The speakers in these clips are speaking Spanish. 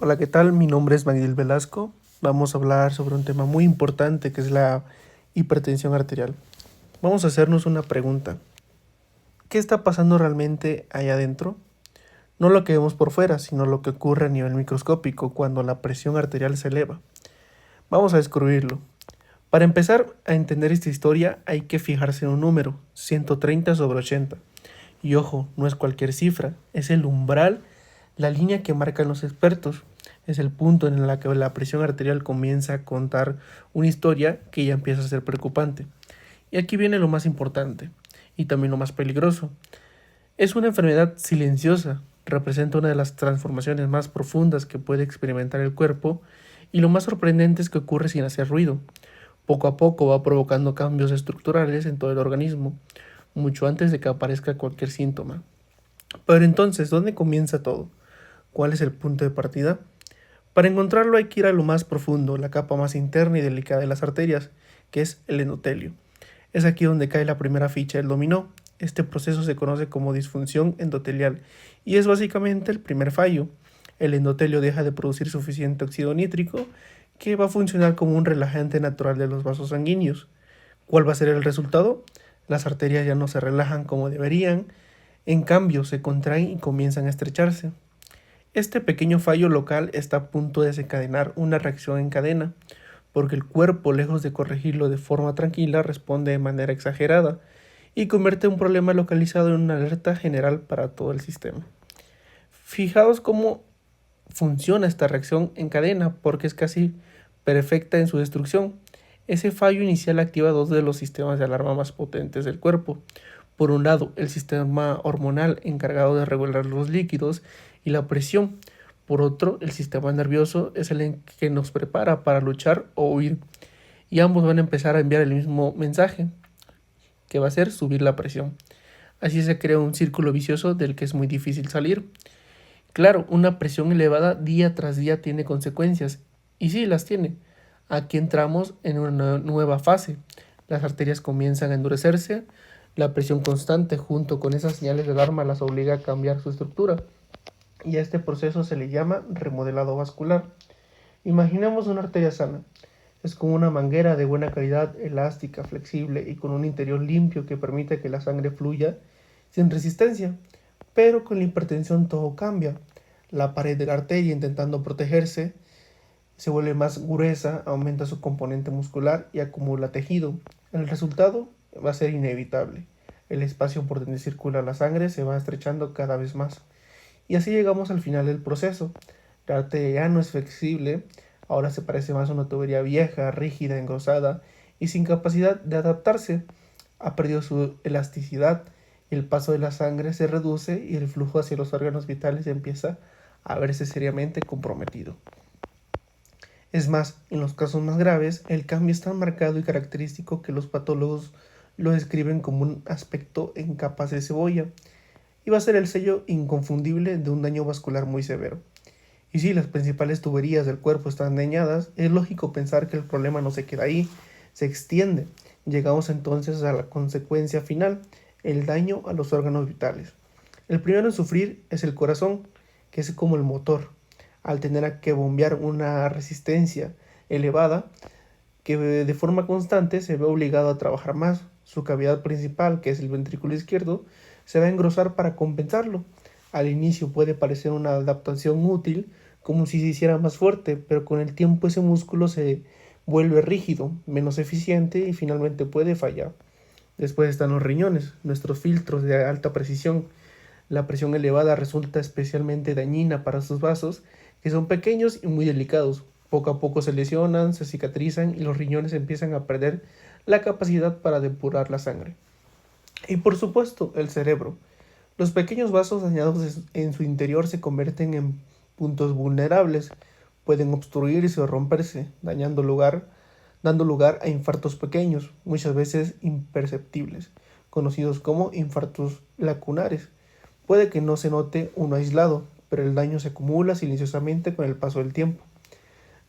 Hola, ¿qué tal? Mi nombre es Magdiel Velasco. Vamos a hablar sobre un tema muy importante que es la hipertensión arterial. Vamos a hacernos una pregunta. ¿Qué está pasando realmente allá adentro? No lo que vemos por fuera, sino lo que ocurre a nivel microscópico cuando la presión arterial se eleva. Vamos a descubrirlo. Para empezar a entender esta historia hay que fijarse en un número, 130/80. Y ojo, no es cualquier cifra, es el umbral, la línea que marcan los expertos. Es el punto en el que la presión arterial comienza a contar una historia que ya empieza a ser preocupante. Y aquí viene lo más importante, y también lo más peligroso. Es una enfermedad silenciosa, representa una de las transformaciones más profundas que puede experimentar el cuerpo, y lo más sorprendente es que ocurre sin hacer ruido. Poco a poco va provocando cambios estructurales en todo el organismo, mucho antes de que aparezca cualquier síntoma. Pero entonces, ¿dónde comienza todo? ¿Cuál es el punto de partida? Para encontrarlo hay que ir a lo más profundo, la capa más interna y delicada de las arterias, que es el endotelio. Es aquí donde cae la primera ficha del dominó. Este proceso se conoce como disfunción endotelial y es básicamente el primer fallo. El endotelio deja de producir suficiente óxido nítrico que va a funcionar como un relajante natural de los vasos sanguíneos. ¿Cuál va a ser el resultado? Las arterias ya no se relajan como deberían, en cambio se contraen y comienzan a estrecharse. Este pequeño fallo local está a punto de desencadenar una reacción en cadena, porque el cuerpo, lejos de corregirlo de forma tranquila, responde de manera exagerada y convierte un problema localizado en una alerta general para todo el sistema. Fijaos cómo funciona esta reacción en cadena, porque es casi perfecta en su destrucción. Ese fallo inicial activa dos de los sistemas de alarma más potentes del cuerpo. Por un lado, el sistema hormonal encargado de regular los líquidos y la presión. Por otro, el sistema nervioso es el que nos prepara para luchar o huir. Y ambos van a empezar a enviar el mismo mensaje, que va a ser subir la presión. Así se crea un círculo vicioso del que es muy difícil salir. Claro, una presión elevada día tras día tiene consecuencias, y sí las tiene. Aquí entramos en una nueva fase. Las arterias comienzan a endurecerse, la presión constante junto con esas señales de alarma las obliga a cambiar su estructura, y a este proceso se le llama remodelado vascular. Imaginemos una arteria sana. Es como una manguera de buena calidad, elástica, flexible y con un interior limpio que permite que la sangre fluya sin resistencia. Pero con la hipertensión todo cambia. La pared de la arteria, intentando protegerse, se vuelve más gruesa, aumenta su componente muscular y acumula tejido. El resultado va a ser inevitable. El espacio por donde circula la sangre se va estrechando cada vez más. Y así llegamos al final del proceso. La arteria ya no es flexible, ahora se parece más a una tubería vieja, rígida, engrosada y sin capacidad de adaptarse. Ha perdido su elasticidad, el paso de la sangre se reduce y el flujo hacia los órganos vitales empieza a verse seriamente comprometido. Es más, en los casos más graves, el cambio es tan marcado y característico que los patólogos lo describen como un aspecto en capas de cebolla, y va a ser el sello inconfundible de un daño vascular muy severo. Y si las principales tuberías del cuerpo están dañadas, es lógico pensar que el problema no se queda ahí, se extiende. Llegamos entonces a la consecuencia final, el daño a los órganos vitales. El primero en sufrir es el corazón, que es como el motor. Al tener que bombear una resistencia elevada, que de forma constante se ve obligado a trabajar más. Su cavidad principal, que es el ventrículo izquierdo, se va a engrosar para compensarlo. Al inicio puede parecer una adaptación útil, como si se hiciera más fuerte, pero con el tiempo ese músculo se vuelve rígido, menos eficiente y finalmente puede fallar. Después están los riñones, nuestros filtros de alta precisión. La presión elevada resulta especialmente dañina para sus vasos, que son pequeños y muy delicados. Poco a poco se lesionan, se cicatrizan y los riñones empiezan a perder la capacidad para depurar la sangre. Y por supuesto, el cerebro. Los pequeños vasos dañados en su interior se convierten en puntos vulnerables, pueden obstruirse o romperse, dando lugar a infartos pequeños, muchas veces imperceptibles, conocidos como infartos lacunares. Puede que no se note uno aislado, pero el daño se acumula silenciosamente con el paso del tiempo.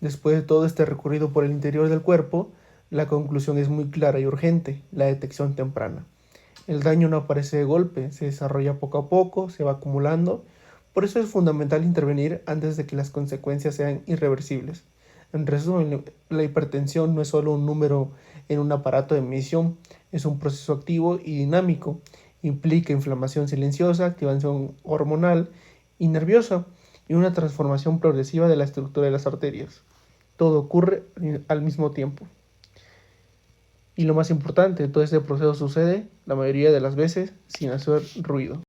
Después de todo este recorrido por el interior del cuerpo, la conclusión es muy clara y urgente: la detección temprana. El daño no aparece de golpe, se desarrolla poco a poco, se va acumulando, Por eso es fundamental intervenir antes de que las consecuencias sean irreversibles. En resumen, la hipertensión no es solo un número en un aparato de medición, es un proceso activo y dinámico. Implica inflamación silenciosa, activación hormonal y nerviosa y una transformación progresiva de la estructura de las arterias. Todo ocurre al mismo tiempo. Y lo más importante, todo este proceso sucede la mayoría de las veces sin hacer ruido.